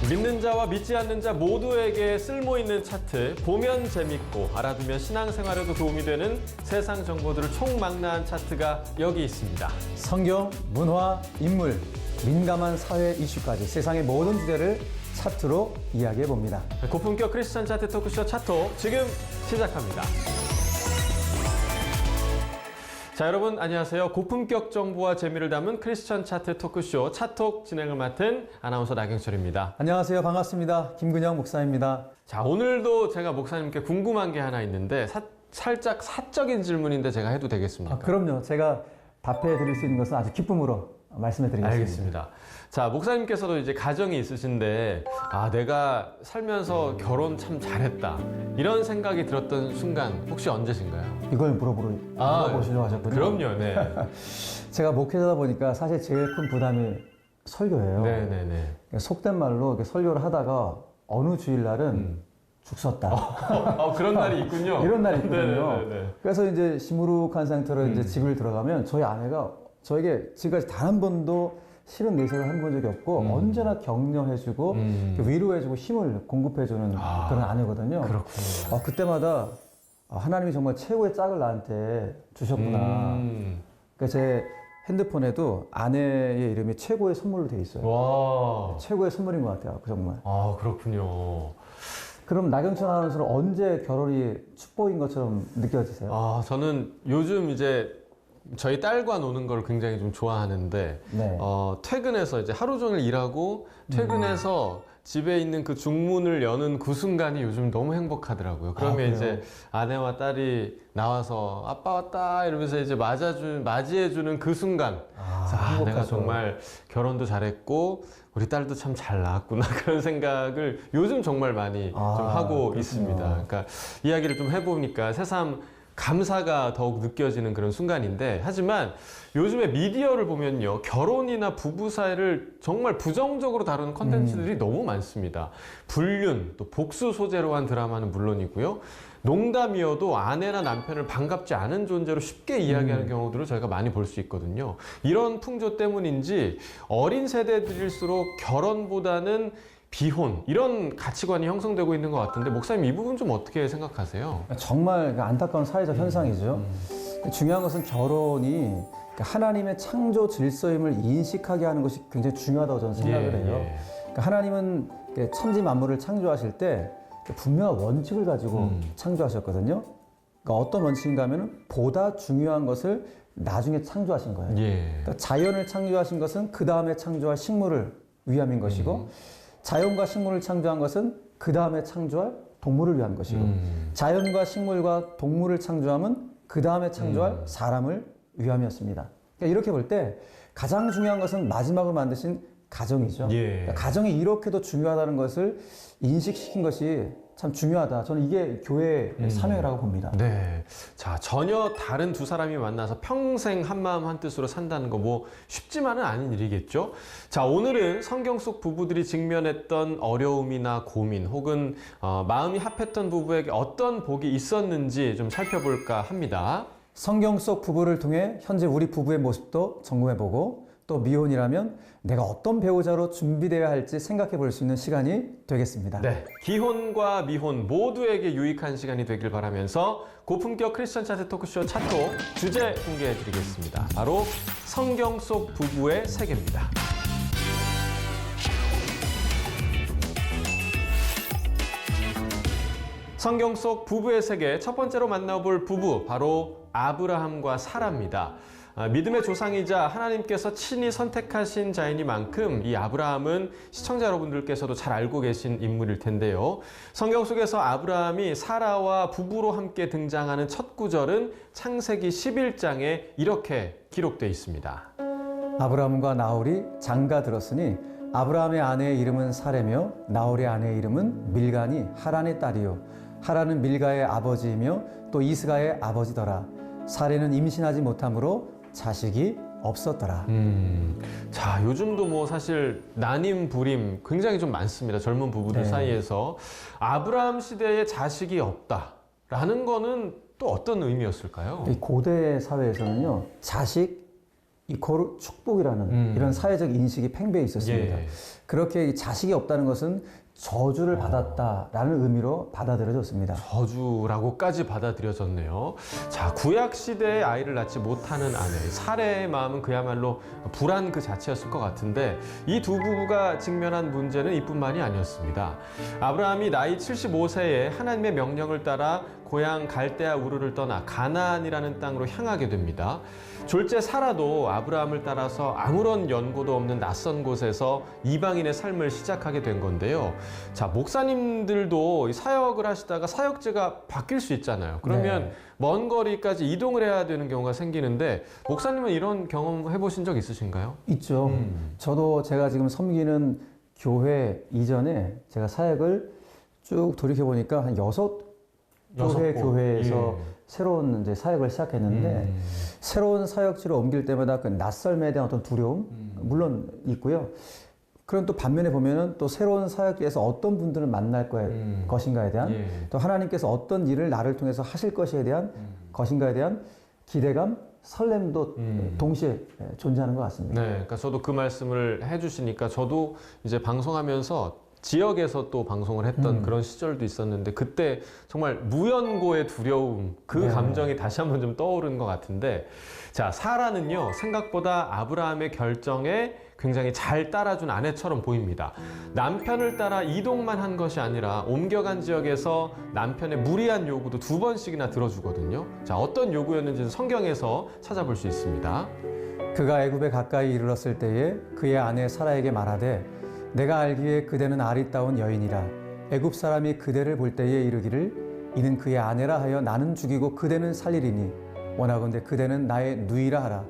믿는 자와 믿지 않는 자 모두에게 쓸모있는 차트, 보면 재밌고 알아두면 신앙생활에도 도움이 되는 세상 정보들을 총망라한 차트가 여기 있습니다. 성경, 문화, 인물, 민감한 사회 이슈까지 세상의 모든 주제를 차트로 이야기해 봅니다. 고품격 크리스천 차트 토크쇼 차톡 지금 시작합니다. 자, 여러분 안녕하세요. 고품격 정보와 재미를 담은 크리스천 차트 토크쇼 차톡 진행을 맡은 아나운서 나경철입니다. 안녕하세요. 반갑습니다. 김근영 목사입니다. 자, 오늘도 제가 목사님께 궁금한 게 하나 있는데 살짝 사적인 질문인데 제가 해도 되겠습니까? 그럼요. 제가 답해 드릴 수 있는 것은 아주 기쁨으로 말씀해 드리겠습니다. 알겠습니다. 자, 목사님께서도 이제 가정이 있으신데 내가 살면서 결혼 참 잘했다 이런 생각이 들었던 순간 혹시 언제신가요? 이걸 물어보시려고 하셨군요. 그럼요. 네. 제가 목회자다 보니까 사실 제일 큰 부담이 설교예요. 네네네. 속된 말로 이렇게 설교를 하다가 어느 주일날은 죽 썼다. 그런 날이 있군요. 이런 날이 있거든요. 네네네. 그래서 이제 시무룩한 상태로 이제 집을 들어가면 저희 아내가 저에게 지금까지 단 한 번도 싫은 내색을 한 적이 없고 언제나 격려해주고 위로해주고 힘을 공급해주는 그런 아내거든요. 그렇군요. 그때마다 하나님이 정말 최고의 짝을 나한테 주셨구나. 그러니까 제 핸드폰에도 아내의 이름이 최고의 선물로 돼 있어요. 와. 최고의 선물인 것 같아요. 정말. 그렇군요. 그럼 나경철 아나운서는 언제 결혼이 축복인 것처럼 느껴지세요? 저는 요즘 이제 저희 딸과 노는 걸 굉장히 좀 좋아하는데, 네. 퇴근해서 이제 하루 종일 일하고, 퇴근해서 집에 있는 그 중문을 여는 그 순간이 요즘 너무 행복하더라고요. 그러면 이제 아내와 딸이 나와서 아빠 왔다 이러면서 이제 맞이해주는 그 순간. 내가 정말 결혼도 잘했고, 우리 딸도 참 잘 낳았구나. 그런 생각을 요즘 정말 많이 좀 하고 그렇군요. 있습니다. 그러니까 이야기를 좀 해보니까 새삼 감사가 더욱 느껴지는 그런 순간인데, 하지만 요즘에 미디어를 보면요, 결혼이나 부부 사이를 정말 부정적으로 다루는 컨텐츠들이 너무 많습니다. 불륜, 또 복수 소재로 한 드라마는 물론이고요, 농담이어도 아내나 남편을 반갑지 않은 존재로 쉽게 이야기하는 경우들을 저희가 많이 볼 수 있거든요. 이런 풍조 때문인지 어린 세대들일수록 결혼보다는 비혼, 이런 가치관이 형성되고 있는 것 같은데, 목사님 이 부분 좀 어떻게 생각하세요? 정말 안타까운 사회적 현상이죠. 중요한 것은 결혼이 하나님의 창조 질서임을 인식하게 하는 것이 굉장히 중요하다고 저는 생각을 해요. 그러니까 하나님은 천지 만물을 창조하실 때 분명한 원칙을 가지고 창조하셨거든요. 그러니까 어떤 원칙인가 하면 보다 중요한 것을 나중에 창조하신 거예요. 그러니까 자연을 창조하신 것은 그 다음에 창조할 식물을 위함인 것이고, 자연과 식물을 창조한 것은 그 다음에 창조할 동물을 위한 것이고, 자연과 식물과 동물을 창조함은 그 다음에 창조할 사람을 위함이었습니다. 그러니까 이렇게 볼 때 가장 중요한 것은 마지막으로 만드신 가정이죠. 그러니까 가정이 이렇게도 중요하다는 것을 인식시킨 것이 참 중요하다. 저는 이게 교회의 사명이라고 봅니다. 네. 자, 전혀 다른 두 사람이 만나서 평생 한마음 한뜻으로 산다는 거 뭐 쉽지만은 않은 일이겠죠. 자, 오늘은 성경 속 부부들이 직면했던 어려움이나 고민 혹은 마음이 합했던 부부에게 어떤 복이 있었는지 좀 살펴볼까 합니다. 성경 속 부부를 통해 현재 우리 부부의 모습도 점검해보고, 또 미혼이라면 내가 어떤 배우자로 준비되어야 할지 생각해 볼 수 있는 시간이 되겠습니다. 네. 기혼과 미혼 모두에게 유익한 시간이 되길 바라면서 고품격 크리스천 차트 토크쇼 차톡 주제 공개해 드리겠습니다. 바로 성경 속 부부의 세계입니다. 성경 속 부부의 세계 첫 번째로 만나볼 부부, 바로 아브라함과 사라입니다. 믿음의 조상이자 하나님께서 친히 선택하신 자이니만큼 이 아브라함은 시청자 여러분들께서도 잘 알고 계신 인물일 텐데요. 성경 속에서 아브라함이 사라와 부부로 함께 등장하는 첫 구절은 창세기 11장에 이렇게 기록되어 있습니다. 아브라함과 나홀이 장가 들었으니 아브라함의 아내의 이름은 사레며 나홀의 아내의 이름은 밀가니 하란의 딸이요 하란은 밀가의 아버지이며 또 이스가의 아버지더라. 사레는 임신하지 못하므로 자식이 없었더라. 자, 요즘도 뭐 사실 난임 불임 굉장히 좀 많습니다. 젊은 부부들 사이에서. 아브라함 시대에 자식이 없다라는 거는 또 어떤 의미였을까요? 이 고대 사회에서는요, 자식, 이코르 축복이라는 이런 사회적 인식이 팽배해 있었습니다. 예. 그렇게 자식이 없다는 것은 저주를 받았다라는 의미로 받아들여졌습니다. 저주라고까지 받아들여졌네요. 자, 구약 시대에 아이를 낳지 못하는 아내, 사례의 마음은 그야말로 불안 그 자체였을 것 같은데 이 두 부부가 직면한 문제는 이뿐만이 아니었습니다. 아브라함이 나이 75세에 하나님의 명령을 따라 고향 갈대아 우르를 떠나 가나안이라는 땅으로 향하게 됩니다. 졸제 사라도 아브라함을 따라서 아무런 연고도 없는 낯선 곳에서 이방인의 삶을 시작하게 된 건데요. 자, 목사님들도 사역을 하시다가 사역지가 바뀔 수 있잖아요. 그러면 네. 먼 거리까지 이동을 해야 되는 경우가 생기는데 목사님은 이런 경험 해보신 적 있으신가요? 있죠. 저도 제가 지금 섬기는 교회 이전에 제가 사역을 쭉 돌이켜 보니까 한 6교회 곳. 교회에서 예. 새로운 이제 사역을 시작했는데 새로운 사역지로 옮길 때마다 그 낯설음에 대한 어떤 두려움 물론 있고요. 그럼 또 반면에 보면은 또 새로운 사역지에서 어떤 분들을 만날 것인가에 대한 예. 또 하나님께서 어떤 일을 나를 통해서 하실 것에 대한 것인가에 대한 기대감, 설렘도 동시에 존재하는 것 같습니다. 네, 그러니까 저도 그 말씀을 해주시니까 저도 이제 방송하면서 지역에서 또 방송을 했던 그런 시절도 있었는데 그때 정말 무연고의 두려움 그 네. 감정이 다시 한번 좀 떠오르는 것 같은데 자, 사라는요 생각보다 아브라함의 결정에 굉장히 잘 따라준 아내처럼 보입니다. 남편을 따라 이동만 한 것이 아니라 옮겨간 지역에서 남편의 무리한 요구도 2번씩이나 들어주거든요. 자, 어떤 요구였는지는 성경에서 찾아볼 수 있습니다. 그가 애굽에 가까이 이르렀을 때에 그의 아내 사라에게 말하되 내가 알기에 그대는 아리따운 여인이라 애굽 사람이 그대를 볼 때에 이르기를 이는 그의 아내라 하여 나는 죽이고 그대는 살리리니 원하건대 그대는 나의 누이라 하라.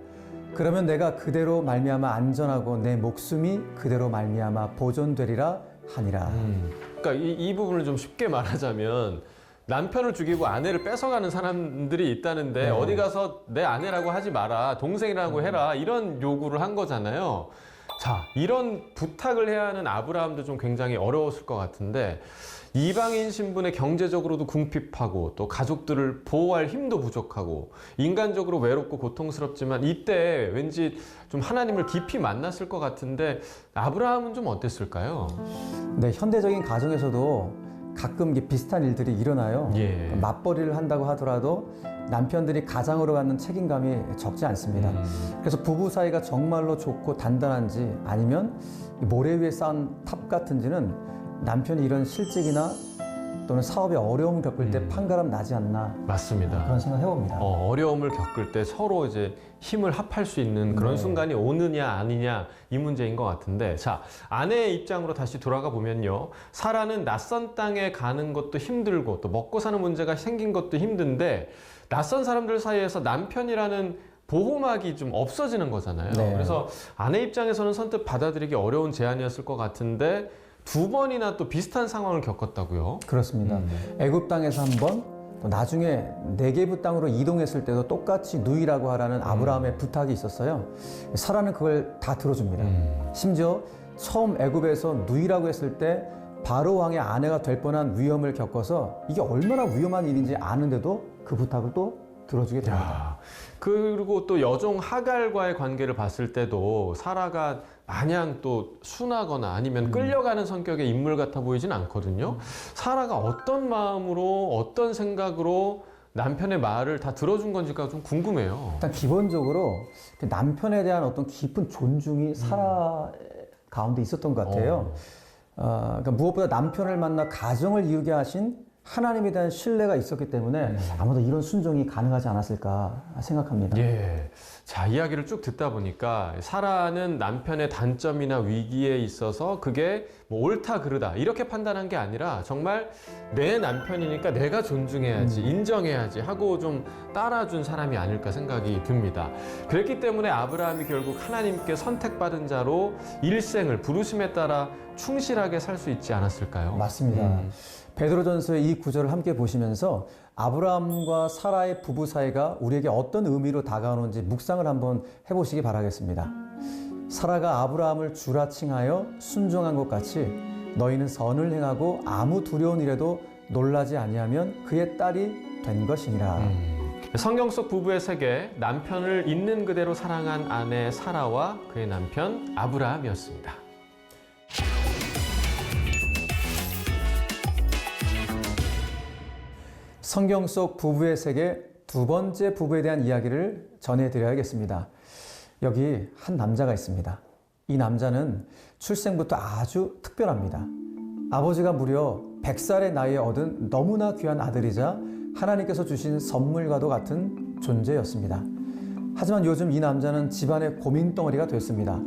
그러면 내가 그대로 말미암아 안전하고 내 목숨이 그대로 말미암아 보존되리라 하니라. 그러니까 이 부분을 좀 쉽게 말하자면 남편을 죽이고 아내를 뺏어가는 사람들이 있다는데 네. 어디 가서 내 아내라고 하지 마라, 동생이라고 해라 이런 요구를 한 거잖아요. 자, 이런 부탁을 해야 하는 아브라함도 좀 굉장히 어려웠을 것 같은데 이방인 신분에 경제적으로도 궁핍하고 또 가족들을 보호할 힘도 부족하고 인간적으로 외롭고 고통스럽지만 이때 왠지 좀 하나님을 깊이 만났을 것 같은데 아브라함은 좀 어땠을까요? 네, 현대적인 가정에서도 가끔 이게 비슷한 일들이 일어나요. 예. 맞벌이를 한다고 하더라도 남편들이 가장으로 갖는 책임감이 적지 않습니다. 그래서 부부 사이가 정말로 좋고 단단한지 아니면 모래 위에 쌓은 탑 같은지는 남편이 이런 실직이나 또는 사업에 어려움을 겪을 때 판가름 나지 않나 맞습니다. 그런 생각 해봅니다. 어려움을 겪을 때 서로 이제 힘을 합할 수 있는 그런 네. 순간이 오느냐 아니냐 이 문제인 것 같은데 자, 아내의 입장으로 다시 돌아가 보면요. 사라는 낯선 땅에 가는 것도 힘들고 또 먹고 사는 문제가 생긴 것도 힘든데 낯선 사람들 사이에서 남편이라는 보호막이 좀 없어지는 거잖아요. 네. 그래서 아내 입장에서는 선뜻 받아들이기 어려운 제안이었을 것 같은데 2번이나 또 비슷한 상황을 겪었다고요? 그렇습니다. 애굽 땅에서 한 번, 또 나중에 네게브 땅으로 이동했을 때도 똑같이 누이라고 하라는 아브라함의 부탁이 있었어요. 사라는 그걸 다 들어줍니다. 심지어 처음 애굽에서 누이라고 했을 때 바로 왕의 아내가 될 뻔한 위험을 겪어서 이게 얼마나 위험한 일인지 아는데도 그 부탁을 또 들어주게 됩니다. 야, 그리고 또 여종 하갈과의 관계를 봤을 때도 사라가 마냥 또 순하거나 아니면 끌려가는 성격의 인물 같아 보이진 않거든요. 사라가 어떤 마음으로 어떤 생각으로 남편의 말을 다 들어준 건지가 좀 궁금해요. 일단 기본적으로 남편에 대한 어떤 깊은 존중이 사라 가운데 있었던 것 같아요. 그러니까 무엇보다 남편을 만나 가정을 이루게 하신 하나님에 대한 신뢰가 있었기 때문에 아마도 이런 순종이 가능하지 않았을까 생각합니다. 예. 자, 이야기를 쭉 듣다 보니까 사라는 남편의 단점이나 위기에 있어서 그게 뭐 옳다 그르다 이렇게 판단한 게 아니라 정말 내 남편이니까 내가 존중해야지 인정해야지 하고 좀 따라준 사람이 아닐까 생각이 듭니다. 그랬기 때문에 아브라함이 결국 하나님께 선택받은 자로 일생을 부르심에 따라 충실하게 살 수 있지 않았을까요? 맞습니다. 베드로전서의 이 구절을 함께 보시면서 아브라함과 사라의 부부 사이가 우리에게 어떤 의미로 다가오는지 묵상을 한번 해보시기 바라겠습니다. 사라가 아브라함을 주라 칭하여 순종한 것 같이 너희는 선을 행하고 아무 두려운 일에도 놀라지 아니하면 그의 딸이 된 것이니라. 성경 속 부부의 세계, 남편을 있는 그대로 사랑한 아내 사라와 그의 남편 아브라함이었습니다. 성경 속 부부의 세계 두 번째 부부에 대한 이야기를 전해드려야겠습니다. 여기 한 남자가 있습니다. 이 남자는 출생부터 아주 특별합니다. 아버지가 무려 100살의 나이에 얻은 너무나 귀한 아들이자 하나님께서 주신 선물과도 같은 존재였습니다. 하지만 요즘 이 남자는 집안의 고민덩어리가 됐습니다.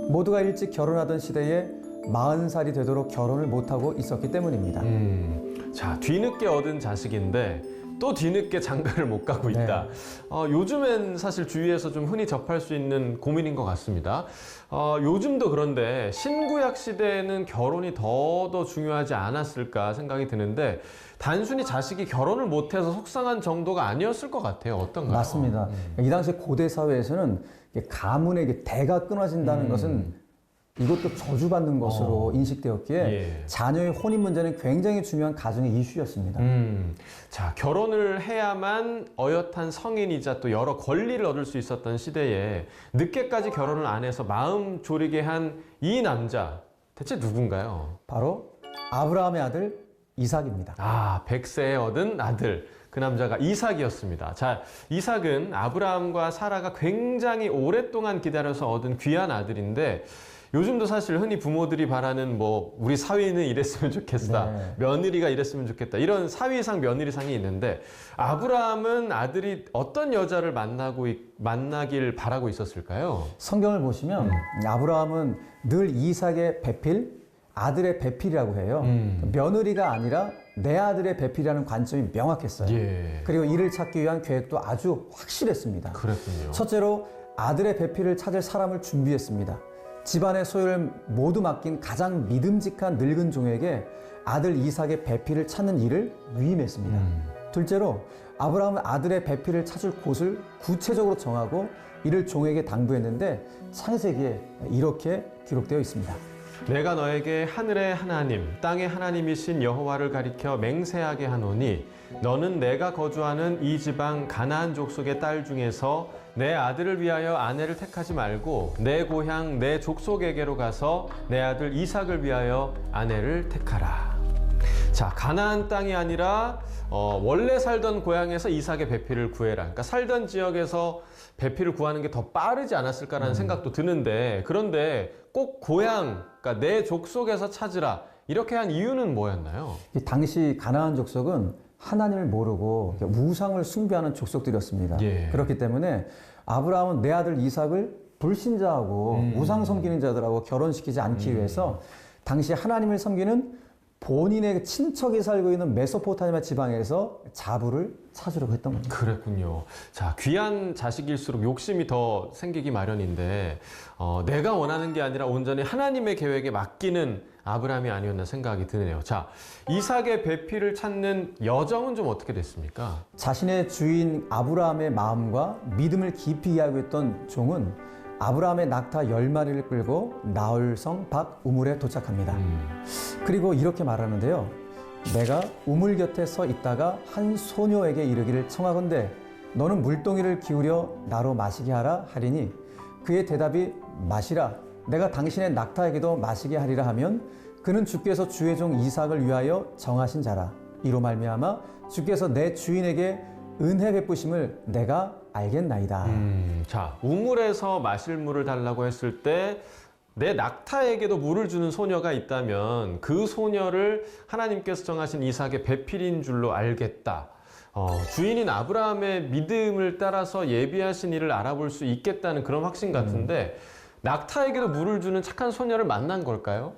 모두가 일찍 결혼하던 시대에 40살이 되도록 결혼을 못하고 있었기 때문입니다. 자, 뒤늦게 얻은 자식인데 또 뒤늦게 장가를 못 가고 있다. 요즘엔 사실 주위에서 좀 흔히 접할 수 있는 고민인 것 같습니다. 요즘도 그런데 신구약 시대에는 결혼이 더 중요하지 않았을까 생각이 드는데 단순히 자식이 결혼을 못해서 속상한 정도가 아니었을 것 같아요. 어떤가요? 맞습니다. 이 당시 고대 사회에서는 가문의 대가 끊어진다는 것은 이것도 저주받는 것으로 인식되었기에 예. 자녀의 혼인 문제는 굉장히 중요한 가정의 이슈였습니다. 자, 결혼을 해야만 어엿한 성인이자 또 여러 권리를 얻을 수 있었던 시대에 늦게까지 결혼을 안 해서 마음 졸이게 한 이 남자, 대체 누군가요? 바로 아브라함의 아들 이삭입니다. 100세에 얻은 아들. 그 남자가 이삭이었습니다. 자, 이삭은 아브라함과 사라가 굉장히 오랫동안 기다려서 얻은 귀한 아들인데 요즘도 사실 흔히 부모들이 바라는 우리 사위는 이랬으면 좋겠다. 네. 며느리가 이랬으면 좋겠다. 이런 사위상 며느리상이 있는데 아브라함은 아들이 어떤 여자를 만나길 바라고 있었을까요? 성경을 보시면 아브라함은 늘 이삭의 배필, 아들의 배필이라고 해요. 며느리가 아니라 내 아들의 배필이라는 관점이 명확했어요. 예. 그리고 이를 찾기 위한 계획도 아주 확실했습니다. 그랬군요. 첫째로 아들의 배필을 찾을 사람을 준비했습니다. 집안의 소유를 모두 맡긴 가장 믿음직한 늙은 종에게 아들 이삭의 배필을 찾는 일을 위임했습니다. 둘째로 아브라함은 아들의 배필을 찾을 곳을 구체적으로 정하고 이를 종에게 당부했는데 창세기에 이렇게 기록되어 있습니다. 내가 너에게 하늘의 하나님, 땅의 하나님이신 여호와를 가리켜 맹세하게 하노니 너는 내가 거주하는 이 지방 가나안 족속의 딸 중에서 내 아들을 위하여 아내를 택하지 말고 내 고향 내 족속에게로 가서 내 아들 이삭을 위하여 아내를 택하라. 자, 가나안 땅이 아니라 원래 살던 고향에서 이삭의 배필을 구해라. 그러니까 살던 지역에서 배필을 구하는 게 더 빠르지 않았을까라는 생각도 드는데 그런데 꼭 고향, 그러니까 내 족속에서 찾으라. 이렇게 한 이유는 뭐였나요? 이 당시 가나안 족속은 하나님을 모르고 우상을 숭배하는 족속들이었습니다. 예. 그렇기 때문에 아브라함은 내 아들 이삭을 불신자하고 우상 섬기는 자들하고 결혼시키지 않기 위해서 당시 하나님을 섬기는 본인의 친척이 살고 있는 메소포타미아 지방에서 자부를 찾으려고 했던 겁니다. 그랬군요. 자, 귀한 자식일수록 욕심이 더 생기기 마련인데 내가 원하는 게 아니라 온전히 하나님의 계획에 맡기는 아브라함이 아니었나 생각이 드네요. 자, 이삭의 배필을 찾는 여정은 좀 어떻게 됐습니까? 자신의 주인 아브라함의 마음과 믿음을 깊이 이해하고 있던 종은 아브라함의 낙타 10마리를 끌고 나홀성 밖 우물에 도착합니다. 그리고 이렇게 말하는데요. 내가 우물 곁에 서 있다가 한 소녀에게 이르기를 청하건대 너는 물동이를 기울여 나로 마시게 하라 하리니 그의 대답이 마시라 내가 당신의 낙타에게도 마시게 하리라 하면 그는 주께서 주의 종 이삭을 위하여 정하신 자라 이로 말미암아 주께서 내 주인에게 은혜 베푸심을 내가 알겠나이다. 자, 우물에서 마실 물을 달라고 했을 때 내 낙타에게도 물을 주는 소녀가 있다면 그 소녀를 하나님께서 정하신 이삭의 배필인 줄로 알겠다. 주인인 아브라함의 믿음을 따라서 예비하신 일을 알아볼 수 있겠다는 그런 확신 같은데 낙타에게도 물을 주는 착한 소녀를 만난 걸까요?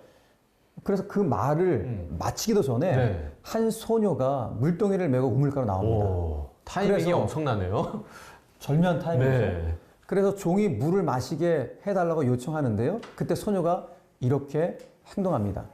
그래서 그 말을 마치기도 전에 네. 한 소녀가 물동이를 메고 우물가로 나옵니다. 타이밍이 그래서 엄청나네요. 절묘한 타이밍이죠. 네. 그래서 종이 물을 마시게 해달라고 요청하는데요. 그때 소녀가 이렇게 행동합니다.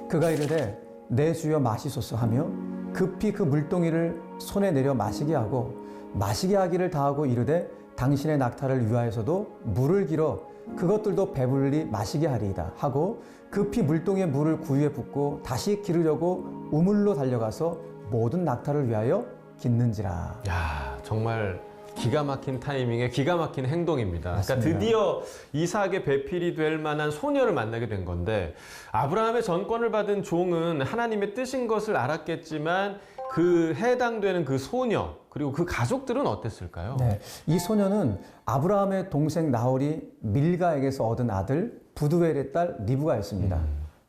그가 이르되 내 주여 마시소서 하며 급히 그 물동이를 손에 내려 마시게 하고 마시게 하기를 다하고 이르되 당신의 낙타를 위하여서도 물을 길어 그것들도 배불리 마시게 하리이다 하고 급히 물동에 물을 구유에 붓고 다시 기르려고 우물로 달려가서 모든 낙타를 위하여 깃는지라. 야, 정말 기가 막힌 타이밍에 기가 막힌 행동입니다. 맞습니다. 그러니까 드디어 이삭의 배필이 될 만한 소녀를 만나게 된 건데 아브라함의 전권을 받은 종은 하나님의 뜻인 것을 알았겠지만 그 해당되는 그 소녀 그리고 그 가족들은 어땠을까요? 네, 이 소녀는 아브라함의 동생 나홀이 밀가에게서 얻은 아들 부두엘의 딸 리브가였습니다.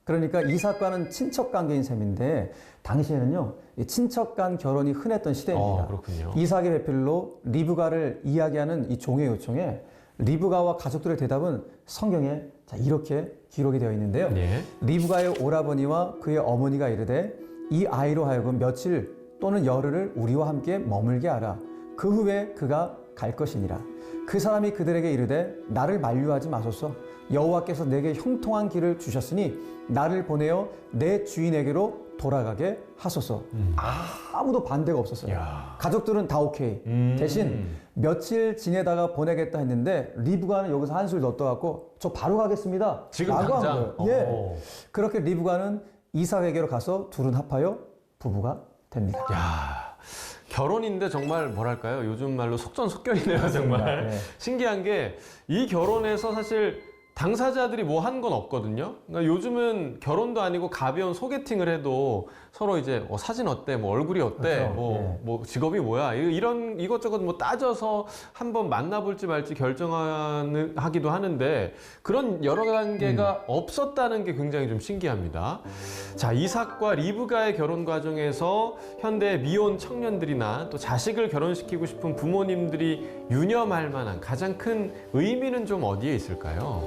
그러니까 이삭과는 친척 관계인 셈인데 당시에는요 이 친척 간 결혼이 흔했던 시대입니다. 그렇군요. 이삭의 배필로 리브가를 이야기하는 이 종의 요청에 리브가와 가족들의 대답은 성경에 자, 이렇게 기록이 되어 있는데요. 예. 리브가의 오라버니와 그의 어머니가 이르되 이 아이로 하여금 며칠 또는 열흘을 우리와 함께 머물게 하라. 그 후에 그가 갈 것이니라. 그 사람이 그들에게 이르되 나를 만류하지 마소서. 여호와께서 내게 형통한 길을 주셨으니 나를 보내어 내 주인에게로 돌아가게 하소서. 아무도 반대가 없었어요. 야. 가족들은 다 오케이. 대신 며칠 지내다가 보내겠다 했는데 리브가는 여기서 한술 더 떠갖고 저 바로 가겠습니다. 지금 라고 한 당장? 거예요. 예. 그렇게 리브가는 이삭에게로 가서 둘은 합하여 부부가 됩니다. 야, 결혼인데 정말 뭐랄까요? 요즘 말로 속전속결이네요, 정말. 네. 신기한 게 이 결혼에서 사실 당사자들이 뭐 한 건 없거든요. 그러니까 요즘은 결혼도 아니고 가벼운 소개팅을 해도 서로 이제 사진 어때, 뭐 얼굴이 어때, 그렇죠. 뭐 직업이 뭐야 이런 이것저것 뭐 따져서 한번 만나볼지 말지 결정하기도 하는데 그런 여러 단계가 없었다는 게 굉장히 좀 신기합니다. 자, 이삭과 리브가의 결혼 과정에서 현대 미혼 청년들이나 또 자식을 결혼시키고 싶은 부모님들이 유념할 만한 가장 큰 의미는 좀 어디에 있을까요?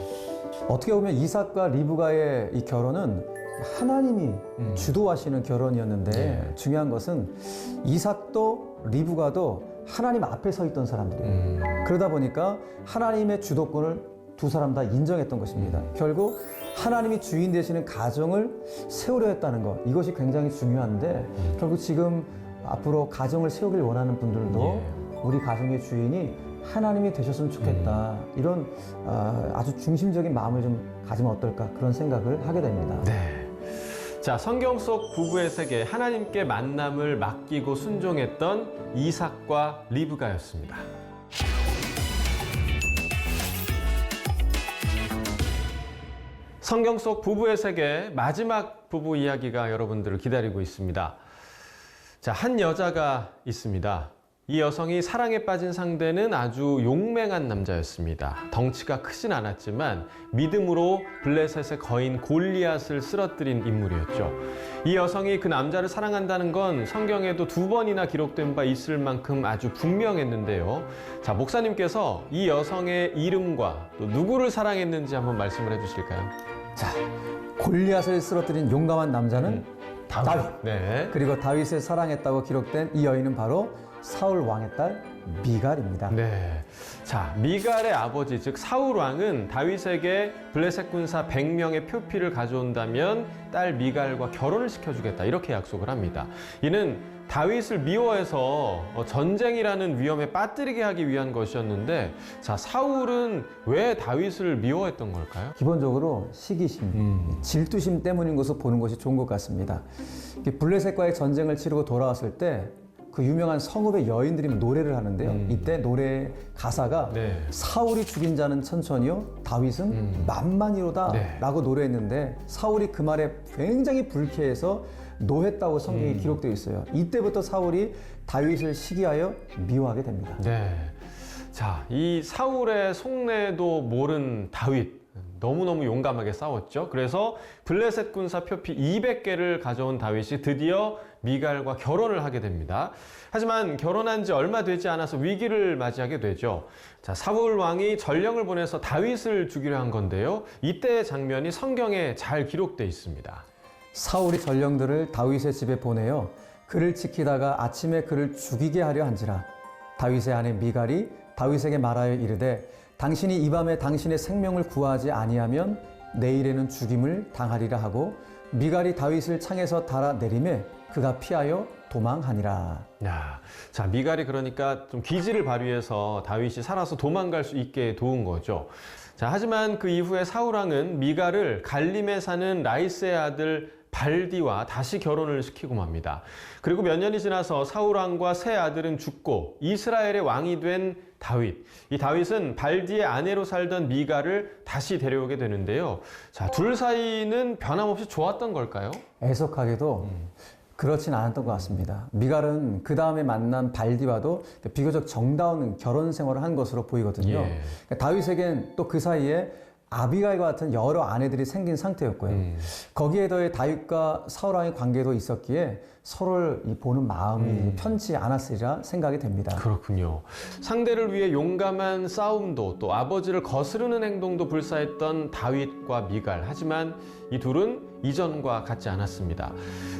어떻게 보면 이삭과 리브가의 이 결혼은 하나님이 주도하시는 결혼이었는데 네. 중요한 것은 이삭도 리브가도 하나님 앞에 서 있던 사람들이에요. 그러다 보니까 하나님의 주도권을 두 사람 다 인정했던 것입니다. 결국 하나님이 주인 되시는 가정을 세우려 했다는 것, 이것이 굉장히 중요한데 결국 지금 앞으로 가정을 세우길 원하는 분들도 우리 가정의 주인이 하나님이 되셨으면 좋겠다. 이런 아주 중심적인 마음을 좀 가지면 어떨까 그런 생각을 하게 됩니다. 네. 자, 성경 속 부부의 세계 하나님께 만남을 맡기고 순종했던 이삭과 리브가였습니다. 성경 속 부부의 세계 마지막 부부 이야기가 여러분들을 기다리고 있습니다. 자, 한 여자가 있습니다. 이 여성이 사랑에 빠진 상대는 아주 용맹한 남자였습니다. 덩치가 크진 않았지만 믿음으로 블레셋의 거인 골리앗을 쓰러뜨린 인물이었죠. 이 여성이 그 남자를 사랑한다는 건 성경에도 2번이나 기록된 바 있을 만큼 아주 분명했는데요. 자, 목사님께서 이 여성의 이름과 또 누구를 사랑했는지 한번 말씀을 해주실까요? 자, 골리앗을 쓰러뜨린 용감한 남자는 다윗. 네. 그리고 다윗을 사랑했다고 기록된 이 여인은 바로 사울 왕의 딸 미갈입니다. 네. 자, 미갈의 아버지, 즉 사울 왕은 다윗에게 블레셋 군사 100명의 표피를 가져온다면 딸 미갈과 결혼을 시켜주겠다 이렇게 약속을 합니다. 이는 다윗을 미워해서 전쟁이라는 위험에 빠뜨리게 하기 위한 것이었는데, 자, 사울은 왜 다윗을 미워했던 걸까요? 기본적으로 시기심, 질투심 때문인 것을 보는 것이 좋은 것 같습니다. 블레셋과의 전쟁을 치르고 돌아왔을 때 그 유명한 성읍의 여인들이 노래를 하는데요. 이때 노래 가사가 네. 사울이 죽인 자는 천천히요, 다윗은 만만이로다 네. 라고 노래했는데 사울이 그 말에 굉장히 불쾌해서 노했다고 성경에 기록되어 있어요. 이때부터 사울이 다윗을 시기하여 미워하게 됩니다. 네. 자, 이 사울의 속내도 모른 다윗. 너무너무 용감하게 싸웠죠. 그래서 블레셋 군사 표피 200개를 가져온 다윗이 드디어 미갈과 결혼을 하게 됩니다. 하지만 결혼한 지 얼마 되지 않아서 위기를 맞이하게 되죠. 자, 사울 왕이 전령을 보내서 다윗을 죽이려 한 건데요. 이때의 장면이 성경에 잘 기록되어 있습니다. 사울이 전령들을 다윗의 집에 보내어 그를 지키다가 아침에 그를 죽이게 하려 한지라. 다윗의 아내 미갈이 다윗에게 말하여 이르되 당신이 이 밤에 당신의 생명을 구하지 아니하면 내일에는 죽임을 당하리라 하고 미갈이 다윗을 창에서 달아 내리매 그가 피하여 도망하니라. 야, 자, 미갈이 그러니까 좀 기지를 발휘해서 다윗이 살아서 도망갈 수 있게 도운 거죠. 자, 하지만 그 이후에 사울왕은 미갈을 갈림에 사는 라이스의 아들 발디와 다시 결혼을 시키고 맙니다. 그리고 몇 년이 지나서 사울 왕과 세 아들은 죽고 이스라엘의 왕이 된 다윗. 이 다윗은 발디의 아내로 살던 미갈을 다시 데려오게 되는데요. 자, 둘 사이는 변함없이 좋았던 걸까요? 애석하게도 그렇진 않았던 것 같습니다. 미갈은 그 다음에 만난 발디와도 비교적 정다운 결혼 생활을 한 것으로 보이거든요. 예. 다윗에겐 또 그 사이에 아비가일과 같은 여러 아내들이 생긴 상태였고요. 거기에 더해 다윗과 사울왕의 관계도 있었기에 서로를 보는 마음이 편치 않았으리라 생각이 됩니다. 그렇군요. 상대를 위해 용감한 싸움도 또 아버지를 거스르는 행동도 불사했던 다윗과 미갈. 하지만 이 둘은 이전과 같지 않았습니다.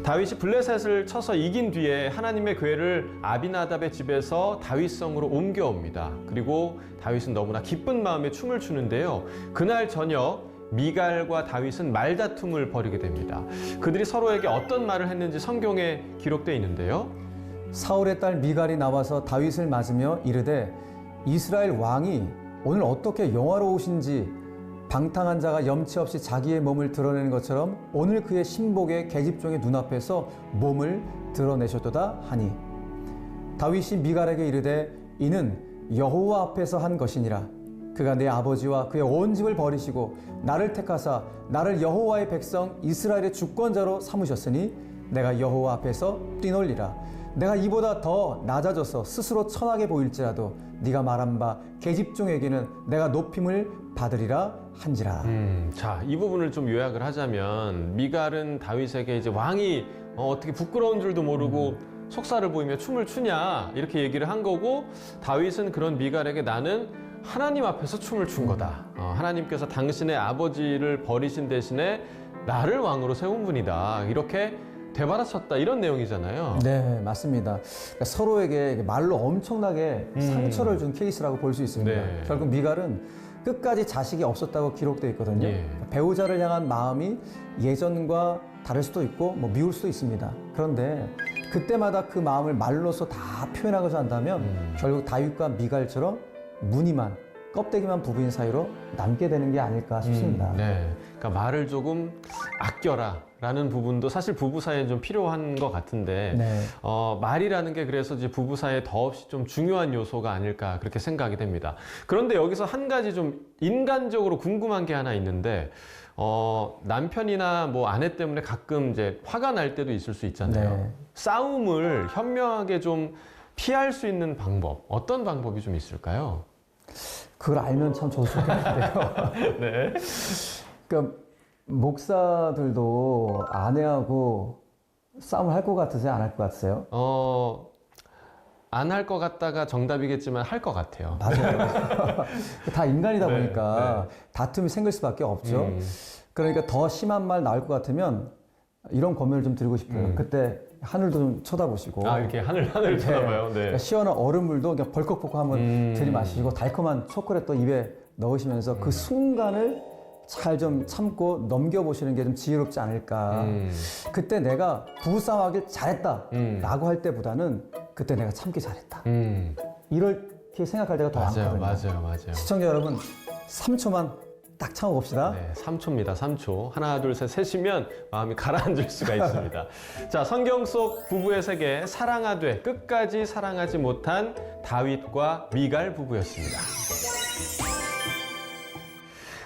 다윗이 블레셋을 쳐서 이긴 뒤에 하나님의 궤를 아비나답의 집에서 다윗성으로 옮겨옵니다. 그리고 다윗은 너무나 기쁜 마음에 춤을 추는데요. 그날 저녁 미갈과 다윗은 말다툼을 벌이게 됩니다. 그들이 서로에게 어떤 말을 했는지 성경에 기록되어 있는데요. 사울의 딸 미갈이 나와서 다윗을 맞으며 이르되 이스라엘 왕이 오늘 어떻게 영화로우신지 방탕한 자가 염치 없이 자기의 몸을 드러내는 것처럼 오늘 그의 신복의 계집종의 눈앞에서 몸을 드러내셨도다 하니 다윗이 미갈에게 이르되 이는 여호와 앞에서 한 것이니라. 그가 내 아버지와 그의 온 집을 버리시고 나를 택하사 나를 여호와의 백성 이스라엘의 주권자로 삼으셨으니 내가 여호와 앞에서 뛰놀리라. 내가 이보다 더 낮아져서 스스로 천하게 보일지라도 네가 말한 바 계집종에게는 내가 높임을 받으리라 한지라. 자, 이 부분을 좀 요약을 하자면 미갈은 다윗에게 이제 왕이 어떻게 부끄러운 줄도 모르고 속살을 보이며 춤을 추냐 이렇게 얘기를 한 거고, 다윗은 그런 미갈에게 나는 하나님 앞에서 춤을 춘 거다. 하나님께서 당신의 아버지를 버리신 대신에 나를 왕으로 세운 분이다. 이렇게 되받아쳤다, 이런 내용이잖아요. 네, 맞습니다. 그러니까 서로에게 말로 엄청나게 상처를 준 케이스라고 볼 수 있습니다. 네. 결국 미갈은 끝까지 자식이 없었다고 기록되어 있거든요. 예. 배우자를 향한 마음이 예전과 다를 수도 있고 미울 수도 있습니다. 그런데 그때마다 그 마음을 말로서 다 표현하고자 한다면 결국 다윗과 미갈처럼 무늬만 껍데기만 부부인 사이로 남게 되는 게 아닐까 싶습니다. 네. 그러니까 말을 조금 아껴라 라는 부분도 사실 부부 사이에 좀 필요한 것 같은데, 네. 말이라는 게 그래서 이제 부부 사이에 더없이 좀 중요한 요소가 아닐까 그렇게 생각이 됩니다. 그런데 여기서 한 가지 좀 인간적으로 궁금한 게 하나 있는데, 남편이나 뭐 아내 때문에 가끔 이제 화가 날 때도 있을 수 있잖아요. 네. 싸움을 현명하게 좀 피할 수 있는 방법, 어떤 방법이 좀 있을까요? 그걸 알면 참 좋을 것 같은데요. 네. 그러니까 목사들도 아내하고 싸움을 할 것 같으세요? 안 할 것 같으세요? 안 할 것 같다가 정답이겠지만 할 것 같아요. 맞아요. 다 인간이다 네, 보니까 다툼이 생길 수밖에 없죠. 그러니까 더 심한 말 나올 것 같으면 이런 권면을 좀 드리고 싶어요. 그때 하늘도 좀 쳐다보시고. 이렇게 하늘 쳐다봐요. 네. 그러니까 시원한 얼음물도 그냥 벌컥벌컥 한번 들이마시고 달콤한 초콜릿도 입에 넣으시면서 그 순간을 잘 좀 참고 넘겨보시는 게 좀 지혜롭지 않을까. 그때 내가 부부싸움하길 잘했다 라고 할 때보다는 그때 내가 참기 잘했다. 이렇게 생각할 때가 더 많거든요. 맞아요. 시청자 여러분, 3초만 딱 참아봅시다. 네, 3초입니다. 3초. 하나, 둘, 셋, 셋이면 마음이 가라앉을 수가 있습니다. 자, 성경 속 부부의 세계, 사랑하되 끝까지 사랑하지 못한 다윗과 미갈 부부였습니다.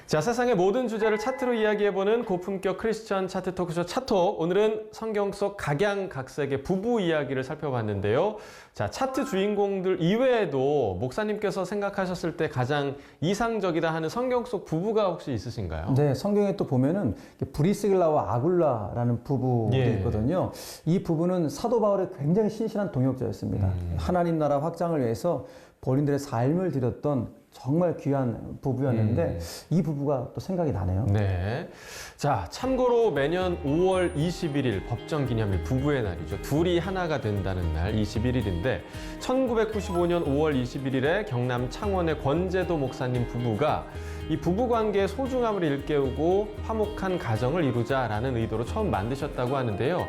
자, 세상의 모든 주제를 차트로 이야기해보는 고품격 크리스천 차트 토크쇼 차톡. 오늘은 성경 속 각양각색의 부부 이야기를 살펴봤는데요. 자, 차트 주인공들 이외에도 목사님께서 생각하셨을 때 가장 이상적이다 하는 성경 속 부부가 혹시 있으신가요? 네, 성경에 또 보면은 브리스길라와 아굴라라는 부부들이 있거든요. 이 부부는 사도 바울의 굉장히 신실한 동역자였습니다. 하나님 나라 확장을 위해서 본인들의 삶을 드렸던 정말 귀한 부부였는데 이 부부가 또 생각이 나네요. 네. 자, 참고로 매년 5월 21일 법정기념일 부부의 날이죠. 둘이 하나가 된다는 날 21일인데 1995년 5월 21일에 경남 창원의 권재도 목사님 부부가 이 부부관계의 소중함을 일깨우고 화목한 가정을 이루자라는 의도로 처음 만드셨다고 하는데요.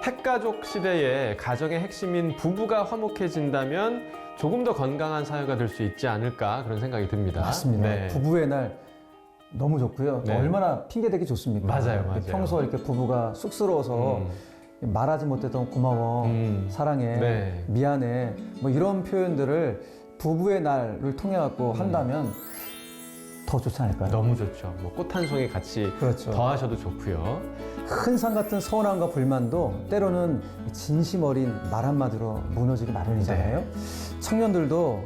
핵가족 시대에 가정의 핵심인 부부가 화목해진다면 조금 더 건강한 사회가 될 수 있지 않을까 그런 생각이 듭니다. 맞습니다. 네. 부부의 날 너무 좋고요. 또 네. 얼마나 핑계대기 좋습니까? 맞아요, 맞아요. 평소 이렇게 부부가 쑥스러워서 말하지 못했던 고마워, 사랑해, 네. 미안해 뭐 이런 표현들을 부부의 날을 통해 갖고 한다면 더 좋지 않을까요? 너무 좋죠. 뭐 꽃 한 송이 같이 그렇죠. 더하셔도 좋고요. 큰 산 같은 서운함과 불만도 때로는 진심 어린 말 한마디로 무너지기 마련이잖아요. 청년들도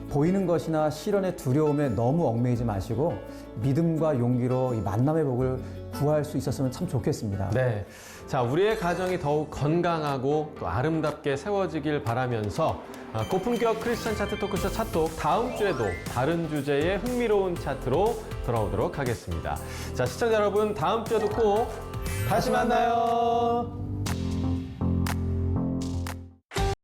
보이는 것이나 실현의 두려움에 너무 얽매이지 마시고 믿음과 용기로 이 만남의 복을 구할 수 있었으면 참 좋겠습니다. 네. 자, 우리의 가정이 더욱 건강하고 또 아름답게 세워지길 바라면서 고품격 크리스천 차트 토크쇼 차톡 다음 주에도 다른 주제의 흥미로운 차트로 돌아오도록 하겠습니다. 자, 시청자 여러분 다음 주에도 꼭 다시 만나요.